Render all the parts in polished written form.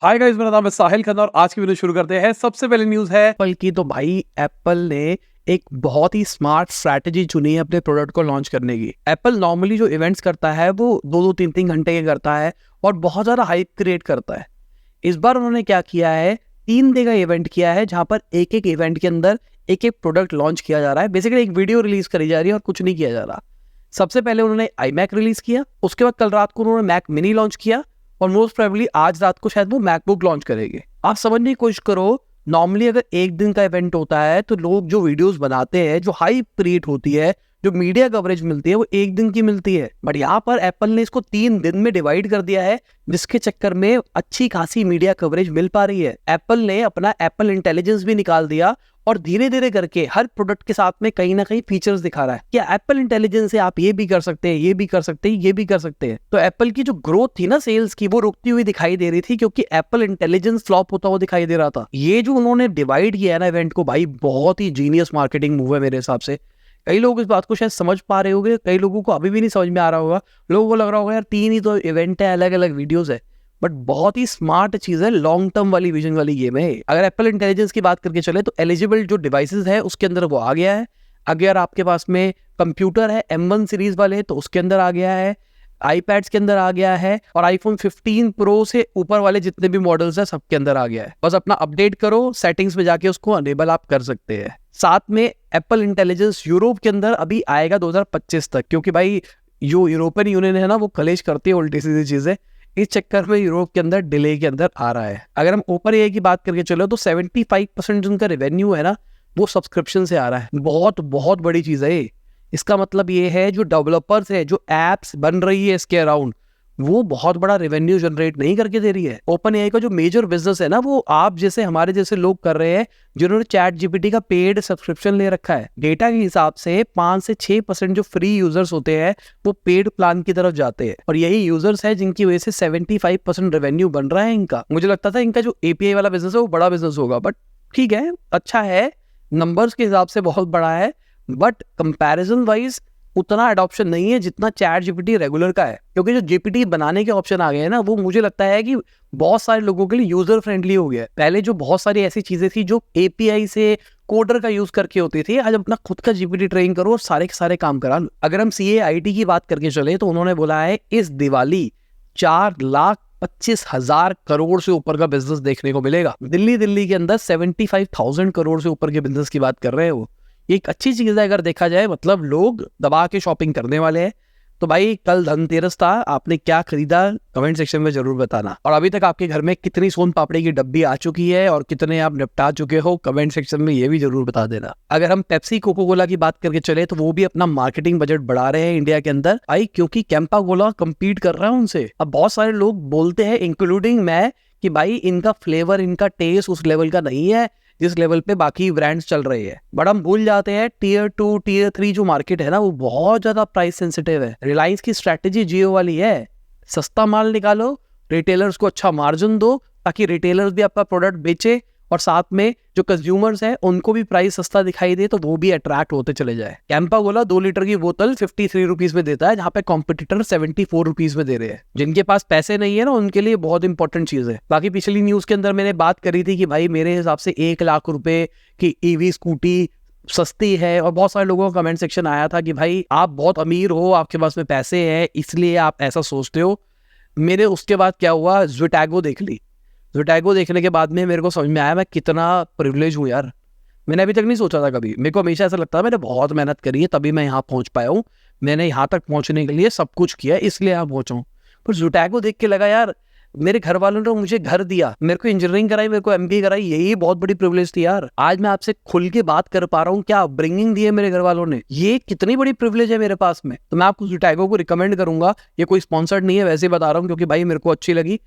Hi guys, मेरा नाम है साहिल खन्ना और आज की वीडियो शुरू करते हैं। सबसे पहले न्यूज़ है एप्पल की। तो भाई एप्पल ने एक बहुत ही स्मार्ट स्ट्रैटेजी चुनी है अपने प्रोडक्ट को लॉन्च करने की। एप्पल नॉर्मली जो इवेंट्स करता है वो 2-3 घंटे के करता है और बहुत ज़्यादा हाइप क्रिएट करता है। इस बार उन्होंने क्या किया है, 3 दिन का इवेंट किया है जहाँ पर एक एक इवेंट के अंदर एक एक प्रोडक्ट लॉन्च किया जा रहा है। बेसिकली एक वीडियो रिलीज करी जा रही है और कुछ नहीं किया जा रहा। सबसे पहले उन्होंने iMac रिलीज किया, उसके बाद कल रात को उन्होंने मैक मिनी लॉन्च किया और मोस्ट प्रोबेबली आज रात को शायद वो मैकबुक लॉन्च करेंगे। आप समझने की कोशिश करो, नॉर्मली अगर एक दिन का इवेंट होता है तो लोग जो वीडियोस बनाते हैं, जो हाइप क्रिएट होती है, जो मीडिया कवरेज मिलती है, वो एक दिन की मिलती है। बट यहाँ पर एप्पल ने इसको 3 दिन में डिवाइड कर दिया है, जिसके चक्कर में अच्छी खासी मीडिया कवरेज मिल पा रही है। एप्पल ने अपना एप्पल इंटेलिजेंस भी निकाल दिया और धीरे धीरे करके हर प्रोडक्ट के साथ में कहीं ना कहीं फीचर्स दिखा रहा है कि एप्पल इंटेलिजेंस से आप ये भी कर सकते हैं, ये भी कर सकते हैं, ये भी कर सकते हैं। तो एप्पल की जो ग्रोथ थी ना सेल्स की, वो रुकती हुई दिखाई दे रही थी क्योंकि एप्पल इंटेलिजेंस फ्लॉप होता हुआ दिखाई दे रहा था। ये जो उन्होंने डिवाइड किया है ना इवेंट को, भाई बहुत ही जीनियस मार्केटिंग मूव है मेरे हिसाब से। कई लोग इस बात को शायद समझ पा रहे होंगे, कई लोगों को अभी भी नहीं समझ में आ रहा होगा। लोगों को लग रहा होगा यार 3 ही तो इवेंट है, अलग अलग वीडियोस है। बट बहुत ही स्मार्ट चीज है, लॉन्ग टर्म वाली विजन वाली गेम है। अगर एप्पल इंटेलिजेंस की बात करके चले तो एलिजिबल जो डिवाइसेस है उसके अंदर वो आ गया है। अगर आपके पास में कंप्यूटर है M1 सीरीज वाले तो उसके अंदर आ गया है, आईपैड्स के अंदर आ गया है और आईफोन 15 प्रो से ऊपर वाले जितने भी मॉडल्स है सबके अंदर आ गया है। बस अपना अपडेट करो, सेटिंग्स में जाके उसको अनेबल आप कर सकते हैं। साथ में एप्पल इंटेलिजेंस यूरोप के अंदर अभी आएगा 2025 तक, क्योंकि भाई जो यूरोपियन यूनियन है ना वो कलेश करती है उल्टी सीधी चीजें। इस चक्कर में यूरोप के अंदर डिले के अंदर आ रहा है। अगर हम ओपन एआई की बात करके चलो तो 75% जिनका रेवेन्यू है ना वो सब्सक्रिप्शन से आ रहा है। बहुत बहुत बड़ी चीज है ये। इसका मतलब ये है जो डेवलपर्स है, जो एप्स बन रही है इसके अराउंड, वो बहुत बड़ा रेवेन्यू जनरेट नहीं करके दे रही है। ओपन एआई का जो मेजर बिजनेस है ना वो आप जैसे हमारे जैसे लोग कर रहे हैं जिन्होंने चैट जीपीटी का पेड सब्सक्रिप्शन ले रखा है। डेटा के हिसाब से 5 से 6% जो फ्री यूजर्स होते हैं वो पेड प्लान की तरफ जाते हैं और यही यूजर्स है जिनकी वजह से 75% रेवेन्यू बन रहा है इनका। मुझे लगता था इनका जो एपीआई वाला बिजनेस है वो बड़ा बिजनेस होगा, बट ठीक है, अच्छा है, नंबर्स के हिसाब से बहुत बड़ा है, बट कंपैरिजन वाइज उतना अडॉप्शन नहीं है जितना चैट जीपीटी रेगुलर का है। क्योंकि जो जीपीटी बनाने के ऑप्शन आ गए हैं ना वो मुझे लगता है कि बहुत सारे लोगों के लिए यूजर फ्रेंडली हो गया है। पहले जो बहुत सारी ऐसी चीजें थी जो एपीआई से कोडर का यूज करके होती थी, आज अपना खुद का जीपीटी ट्रेन करो और सारे के सारे काम करा लो। अगर हम CAIT की बात करके चले तो उन्होंने बोला है इस दिवाली 4,25,000 करोड़ से ऊपर का बिजनेस देखने को मिलेगा। दिल्ली के अंदर 75,000 करोड़ से ऊपर के बिजनेस की बात कर रहे हैं वो। एक अच्छी चीज है अगर देखा जाए, मतलब लोग दबा के शॉपिंग करने वाले हैं। तो भाई कल धनतेरस था, आपने क्या खरीदा कमेंट सेक्शन में जरूर बताना। और अभी तक आपके घर में कितनी सोन पापड़ी की डब्बी आ चुकी है और कितने आप निपटा चुके हो कमेंट सेक्शन में ये भी जरूर बता देना। अगर हम पेप्सी कोको कोला की बात करके चले तो वो भी अपना मार्केटिंग बजट बढ़ा रहे हैं इंडिया के अंदर भाई, क्योंकि कैंपा कोला कम्पीट कर रहा है उनसे। अब बहुत सारे लोग बोलते हैं इंक्लूडिंग मैं कि भाई इनका फ्लेवर, इनका टेस्ट उस लेवल का नहीं है जिस लेवल पे बाकी ब्रांड्स चल रही है। बट हम भूल जाते हैं टियर 2 टियर 3 जो मार्केट है ना वो बहुत ज्यादा प्राइस सेंसिटिव है। रिलायंस की स्ट्रैटेजी जियो वाली है, सस्ता माल निकालो, रिटेलर्स को अच्छा मार्जिन दो ताकि रिटेलर्स भी आपका प्रोडक्ट बेचे और साथ में जो कंज्यूमर्स है उनको भी प्राइस सस्ता दिखाई दे तो वो भी अट्रैक्ट होते चले जाए। कैंपा कोला 2 लीटर की बोतल 53 रुपीज में देता है जहाँ पे कॉम्पिटिटर 74 रुपीज में दे रहे हैं। जिनके पास पैसे नहीं है ना उनके लिए बहुत इंपॉर्टेंट चीज है। बाकी पिछली न्यूज के अंदर मैंने बात करी थी कि भाई मेरे हिसाब से 1 लाख रुपए की ईवी स्कूटी सस्ती है और बहुत सारे लोगों का कमेंट सेक्शन आया था कि भाई आप बहुत अमीर हो, आपके पास में पैसे है इसलिए आप ऐसा सोचते हो। मेरे उसके बाद क्या हुआ, ज़्विटैगो देख ली। ज़्विटैगो देखने के बाद में मेरे को समझ में आया मैं कितना प्रिविलेज हूँ यार। मैंने अभी तक नहीं सोचा था कभी। मेरे को हमेशा ऐसा लगता है मैंने बहुत मेहनत करी है तभी मैं यहाँ पहुँच पाया हूँ, मैंने यहाँ तक पहुँचने के लिए सब कुछ किया इसलिए यहाँ पहुँचा हूँ। पर ज़्विटैगो देख के लगा यार मेरे घर वालों ने मुझे घर दिया, मेरे को इंजीनियरिंग कराई, मेरे को MBA कराई, यही बहुत बड़ी प्रिविलेज थी यार। आज मैं आपसे खुल के बात कर पा रहा हूँ, क्या अपब्रिंगिंग दी है मेरे घर वालों ने, ये कितनी बड़ी प्रिविलेज है मेरे पास में। तो मैं आपको ज़्विटैगो को रिकमेंड करूंगा। ये कोई स्पॉन्सर्ड नहीं है, वैसे ही बता रहा हूँ क्योंकि भाई मेरे को अच्छी लगी।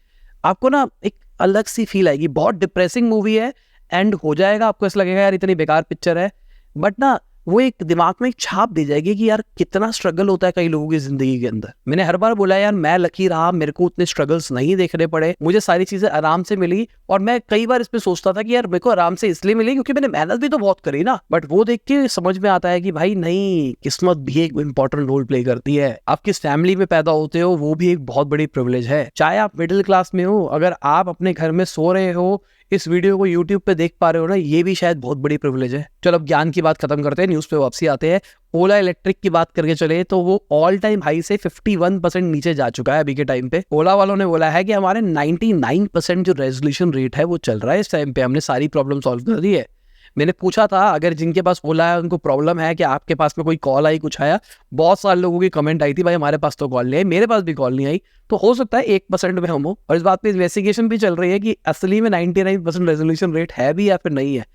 आपको ना एक अलग सी फील आएगी। बहुत डिप्रेसिंग मूवी है, एंड हो जाएगा आपको ऐसा लगेगा यार इतनी बेकार पिक्चर है, बट ना वो एक दिमाग में एक छाप दे जाएगी कि यार कितना स्ट्रगल होता है कई लोगों की जिंदगी के अंदर। मैंने हर बार बोला यार मैं लकी रहा, मेरे को उतने स्ट्रगल्स नहीं देखने पड़े, मुझे सारी चीजें आराम से मिली, और मैं कई बार इसमें सोचता था कि यार मेरे को आराम से इसलिए मिली क्योंकि मैंने मेहनत भी तो बहुत करी ना, बट वो देख के समझ में आता है कि भाई नहीं, किस्मत भी एक इंपॉर्टेंट रोल प्ले करती है। आप किस फैमिली में पैदा होते हो वो भी एक बहुत बड़ी प्रिविलेज है। चाहे आप मिडिल क्लास में हो, अगर आप अपने घर में सो रहे हो, इस वीडियो को YouTube पे देख पा रहे हो ना, ये भी शायद बहुत बड़ी प्रिविलेज है। चलो अब ज्ञान की बात खत्म करते हैं, न्यूज़ पे वापसी आते हैं। ओला इलेक्ट्रिक की बात करके चले तो वो ऑल टाइम हाई से 51% नीचे जा चुका है अभी के टाइम पे। ओला वालों ने बोला है कि हमारे 99% जो रेजोल्यूशन रेट है वो चल रहा है इस टाइम पे, हमने सारी प्रॉब्लम सॉल्व कर दी है। मैंने पूछा था अगर जिनके पास ओला है उनको प्रॉब्लम है कि आपके पास में कोई कॉल आई, कुछ आया, बहुत सारे लोगों की कमेंट आई थी भाई हमारे पास तो कॉल नहीं आई, मेरे पास भी कॉल नहीं आई। तो हो सकता है 1% में हम हो, और इस बात पे इन्वेस्टिगेशन भी चल रही है कि असली में 99% रेजोल्यूशन रेट है भी या फिर नहीं है।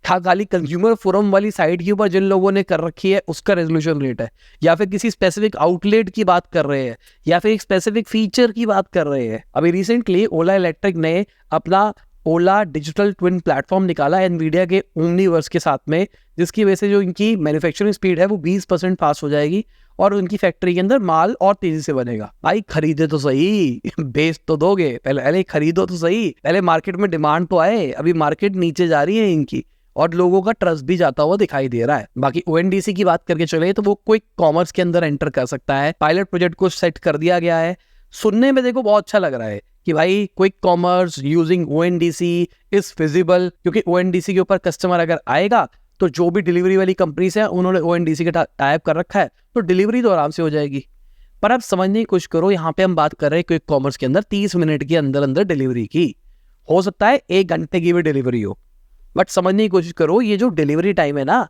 खाली कंज्यूमर फोरम वाली साइट के ऊपर जिन लोगों ने कर रखी है उसका रेजोल्यूशन रेट है, या फिर किसी स्पेसिफिक आउटलेट की बात कर रहे हैं, या फिर एक स्पेसिफिक फीचर की बात कर रहे हैं। अभी रिसेंटली ओला इलेक्ट्रिक ने अपना ओला डिजिटल ट्विन प्लेटफॉर्म निकाला एनवीडिया के ओमनीवर्स के साथ में, जिसकी वजह से जो इनकी मैन्युफैक्चरिंग स्पीड है वो 20% फास्ट हो जाएगी और उनकी फैक्ट्री के अंदर माल और तेजी से बनेगा। भाई खरीदे तो सही, बेच तो दोगे, पहले खरीदो तो सही, पहले मार्केट में डिमांड तो आए। अभी मार्केट नीचे जा रही है इनकी और लोगों का ट्रस्ट भी जाता हुआ दिखाई दे रहा है। बाकी ONDC की बात करके चले तो वो क्विक कॉमर्स के अंदर एंटर कर सकता है, पायलट प्रोजेक्ट को सेट कर दिया गया है। सुनने में देखो बहुत अच्छा लग रहा है कि भाई quick commerce using ONDC is feasible, क्योंकि ONDC के ऊपर कस्टमर अगर आएगा तो जो भी डिलीवरी वाली कंपनीज है उन्होंने ONDC का टाइप कर रखा है, तो डिलीवरी तो आराम से हो जाएगी। पर अब समझने की कोशिश करो, यहाँ पे हम बात कर रहे हैं क्विक कॉमर्स के अंदर 30 मिनट के अंदर अंदर डिलीवरी की, हो सकता है 1 घंटे की भी डिलीवरी हो, बट समझने की कोशिश करो ये जो डिलीवरी टाइम है ना,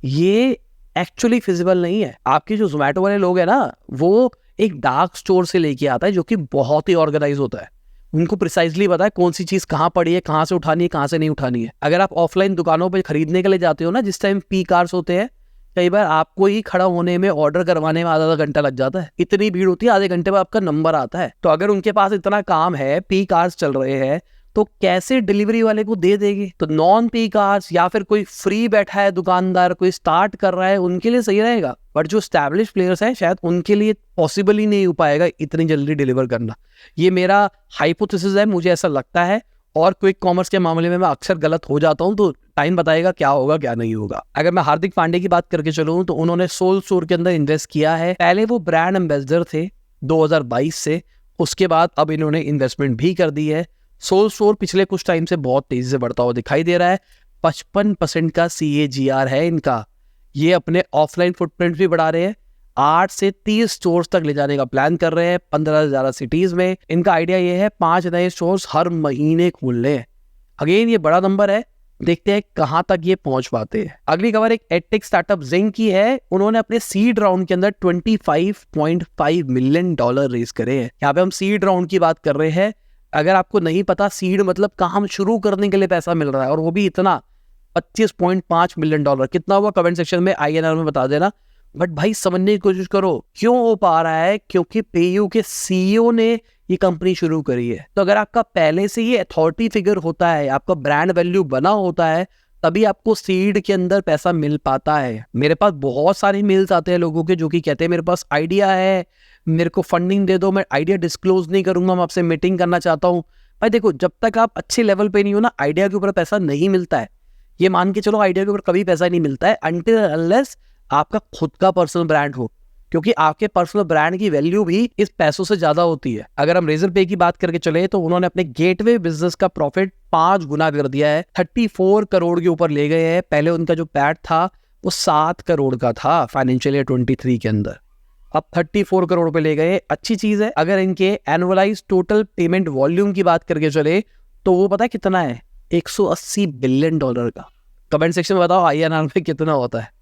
ये एक्चुअली फिजिबल नहीं है। आपके जो जोमेटो वाले लोग हैं ना, वो एक डार्क स्टोर से लेके आता है जो कि बहुत ही ऑर्गेनाइज होता है। उनको प्रिसाइजली पता है कौन सी चीज कहाँ पड़ी है, कहाँ से उठानी है, कहाँ से नहीं उठानी है। अगर आप ऑफलाइन दुकानों पर खरीदने के लिए जाते हो ना, जिस टाइम पीक आवर्स होते हैं, कई बार आपको ही खड़ा होने में, ऑर्डर करवाने में आधा घंटा लग जाता है, इतनी भीड़ होती है, आधे घंटे में आपका नंबर आता है। तो अगर उनके पास इतना काम है, पीक आवर्स चल रहे हैं, तो कैसे डिलीवरी वाले को दे देंगे? तो नॉन पीक आवर्स या फिर कोई फ्री बैठा है दुकानदार, कोई स्टार्ट कर रहा है, उनके लिए सही रहेगा, बट जो एस्टैब्लिश प्लेयर्स हैं शायद उनके लिए पॉसिबल ही नहीं हो पाएगा इतनी जल्दी डिलीवर करना। ये मेरा हाइपोथेसिस है, मुझे ऐसा लगता है, और क्विक कॉमर्स के मामले में मैं अक्सर गलत हो जाता हूँ, तो टाइम बताएगा क्या होगा क्या नहीं होगा। अगर मैं हार्दिक पांडे की बात करके चलूँ तो उन्होंने सोल स्टोर के अंदर इन्वेस्ट किया है। पहले वो ब्रांड एम्बेसडर थे 2022 से, उसके बाद अब इन्होंने इन्वेस्टमेंट भी कर दी है। सोल स्टोर पिछले कुछ टाइम से बहुत तेजी से बढ़ता हुआ दिखाई दे रहा है, 55% का CAGR है इनका। ये अपने ऑफलाइन फुटप्रिंट भी बढ़ा रहे हैं, 8 से 30 स्टोर्स तक ले जाने का प्लान कर रहे हैं 15 से ज्यादा सिटीज में। इनका आइडिया ये है 5 नए स्टोर्स हर महीने खोलने हैं। अगेन ये बड़ा नंबर है, देखते हैं कहां तक ये पहुंच पाते हैं। अगली खबर एक एडटेक स्टार्टअप जिंक की है। उन्होंने अपने सीड राउंड के अंदर $25.5 मिलियन रेज करे हैं। यहाँ पे हम सीड राउंड की बात कर रहे हैं। अगर आपको नहीं पता, सीड मतलब काम शुरू करने के लिए पैसा मिल रहा है, और वो भी इतना $25.5 मिलियन। कितना हुआ कमेंट सेक्शन में INR में बता देना। बट भाई समझने की कोशिश करो क्यों हो पा रहा है, क्योंकि पेयू के CEO ने ये कंपनी शुरू करी है। तो अगर आपका पहले से ये अथॉरिटी फिगर होता है, आपका ब्रांड वैल्यू बना होता है, तभी आपको सीड के अंदर पैसा मिल पाता है। मेरे पास बहुत सारे मेल्स आते हैं लोगों के जो कि कहते हैं मेरे पास आइडिया है, मेरे को फंडिंग दे दो, मैं आइडिया डिस्क्लोज नहीं करूंगा, मैं आपसे मीटिंग करना चाहता हूँ। भाई देखो, जब तक आप अच्छे लेवल पे नहीं हो ना, आइडिया के ऊपर पैसा नहीं मिलता है। ये मान के चलो आइडिया के ऊपर कभी पैसा नहीं मिलता है अनटिल अनलेस आपका खुद का पर्सनल ब्रांड हो, क्योंकि आपके पर्सनल ब्रांड की वैल्यू भी इस पैसों से ज्यादा होती है। अगर हम रेजर पे की बात करके चले तो उन्होंने अपने गेटवे बिजनेस का प्रॉफिट 5 गुना कर दिया है, 34 करोड़ के ऊपर ले गए हैं। पहले उनका जो पैट था वो 7 करोड़ का था फाइनेंशियल ईयर 23 के अंदर, अब 34 करोड़ पे ले गए। अच्छी चीज है। अगर इनके एनुअलाइज टोटल पेमेंट वॉल्यूम की बात करके चले तो वो पता है कितना है, $180 बिलियन का। कमेंट सेक्शन में बताओ INR में कितना होता है।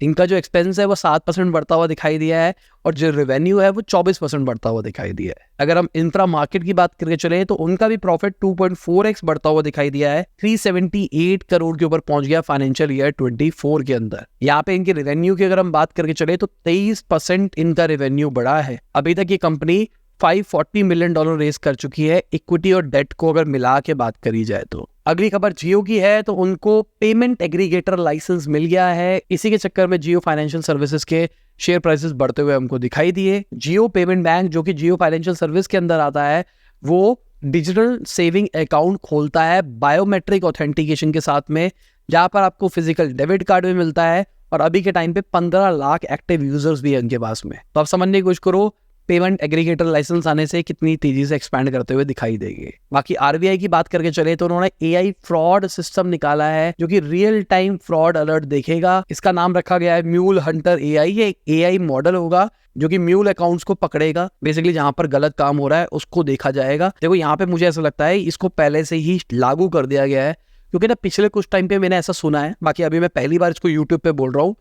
इनका जो एक्सपेंस है वो 7% बढ़ता हुआ दिखाई दिया है, और जो रेवेन्यू है वो 24% बढ़ता हुआ दिखाई दिया है। अगर हम इंफ्रा मार्केट की बात करके चले तो उनका भी प्रॉफिट 2.4x बढ़ता हुआ दिखाई दिया है, 378 करोड़ के ऊपर पहुंच गया फाइनेंशियल ईयर 24 के अंदर। यहाँ पे इनके रेवेन्यू की अगर हम बात करके चले तो 23% इनका रेवेन्यू बढ़ा है। अभी तक ये कंपनी $540 मिलियन रेस कर चुकी है, इक्विटी और डेट को अगर मिला के बात करी जाए तो। अगली खबर जियो की है, तो उनको पेमेंट एग्रीगेटर लाइसेंस मिल गया है। इसी के चक्कर में जियो फाइनेंशियल सर्विसेज के शेयर प्राइसेस बढ़ते हुए हमको दिखाई दिए। जियो पेमेंट बैंक जो कि जियो फाइनेंशियल सर्विस के अंदर आता है, वो डिजिटल सेविंग अकाउंट खोलता है बायोमेट्रिक ऑथेंटिकेशन के साथ में, जहां पर आपको फिजिकल डेबिट कार्ड भी मिलता है और अभी के टाइम पे 15 लाख एक्टिव यूजर्स भी है उनके पास में। तो आप समझने की कोशिश करो पेमेंट एग्रीगेटर लाइसेंस आने से कितनी तेजी से एक्सपैंड करते हुए दिखाई देंगे। बाकी आरबीआई की बात करके चले तो उन्होंने एआई फ्रॉड सिस्टम निकाला है जो कि रियल टाइम फ्रॉड अलर्ट देखेगा। इसका नाम रखा गया है म्यूल हंटर एआई। ये एआई मॉडल होगा जो कि म्यूल अकाउंट्स को पकड़ेगा, बेसिकली जहां पर गलत काम हो रहा है उसको देखा जाएगा। देखो यहाँ पे मुझे ऐसा लगता है इसको पहले से ही लागू कर दिया गया है, क्योंकि ना पिछले कुछ टाइम पे मैंने ऐसा सुना है, बाकी अभी मैं पहली बार इसको यूट्यूब पे बोल रहा हूँ,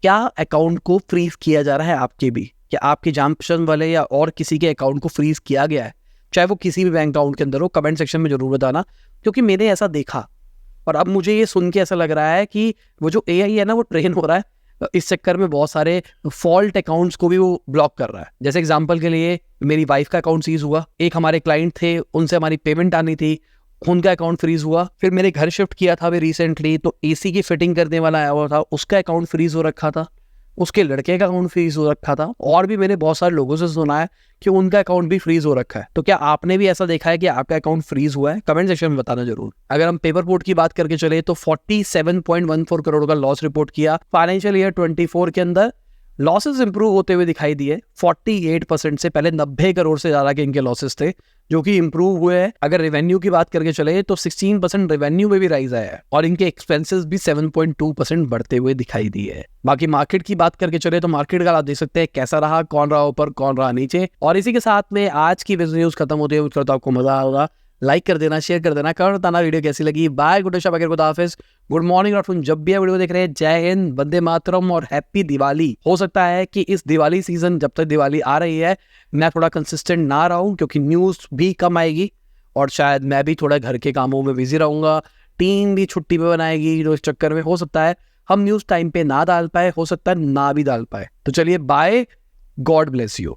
क्या अकाउंट को फ्रीज किया जा रहा है आपके भी, क्या आपके जान पहचान वाले या और किसी के अकाउंट को फ्रीज किया गया है, चाहे वो किसी भी बैंक अकाउंट के अंदर हो। कमेंट सेक्शन में जरूर बताना, क्योंकि मैंने ऐसा देखा और अब मुझे ये सुन के ऐसा लग रहा है कि वो जो एआई है ना वो ट्रेन हो रहा है, इस चक्कर में बहुत सारे फॉल्ट अकाउंट्स को भी वो ब्लॉक कर रहा है। जैसे एग्जांपल के लिए मेरी वाइफ का अकाउंट सीज हुआ, एक हमारे क्लाइंट थे उनसे हमारी पेमेंट आनी थी, उनका अकाउंट फ्रीज हुआ। फिर मेरे घर शिफ्ट किया था अभी रिसेंटली, तो एसी की फिटिंग करने वाला आया हुआ था, उसका अकाउंट फ्रीज हो रखा था, उसके लड़के का अकाउंट फ्रीज हो रखा था, और भी मैंने बहुत सारे लोगों से सुना है कि उनका अकाउंट भी फ्रीज हो रखा है। तो क्या आपने भी ऐसा देखा है कि आपका अकाउंट फ्रीज हुआ है? कमेंट सेक्शन में बताना जरूर। अगर हम पेपरपोर्ट की बात करके चले तो 47.14 करोड़ का लॉस रिपोर्ट किया फाइनेंशियल ईयर 24 के अंदर। लॉसेस इंप्रूव होते हुए दिखाई दिए 48% से, पहले 90 करोड़ से ज्यादा के इनके लॉसेस थे जो कि इंप्रूव हुए हैं। अगर रेवेन्यू की बात करके चले तो 16% रेवेन्यू में भी राइज आया है और इनके एक्सपेंसेस भी 7.2% बढ़ते हुए दिखाई दिए है। बाकी मार्केट की बात करके चले तो मार्केट का आप देख सकते हैं कैसा रहा, कौन रहा ऊपर कौन रहा नीचे। और इसी के साथ में आज की बिजनेस न्यूज खत्म होती है। तो आपको मजा होगा, लाइक कर देना, शेयर कर देना, कर बताना वीडियो कैसी लगी। बाय, गुड शब, खुदा हाफिज, गुड मॉर्निंग आफ्टरनून जब भी वीडियो देख रहे हैं। जय हिंद, वंदे मातरम और हैप्पी दिवाली। हो सकता है कि इस दिवाली सीजन जब तक दिवाली आ रही है मैं थोड़ा कंसिस्टेंट ना रहूं, क्योंकि न्यूज भी कम आएगी और शायद मैं भी थोड़ा घर के कामों में बिजी रहूंगा, टीम भी छुट्टी पे बनाएगी, तो इस चक्कर में हो सकता है हम न्यूज टाइम पे ना डाल पाए, हो सकता है ना भी डाल पाए। तो चलिए बाय, गॉड ब्लेस यू।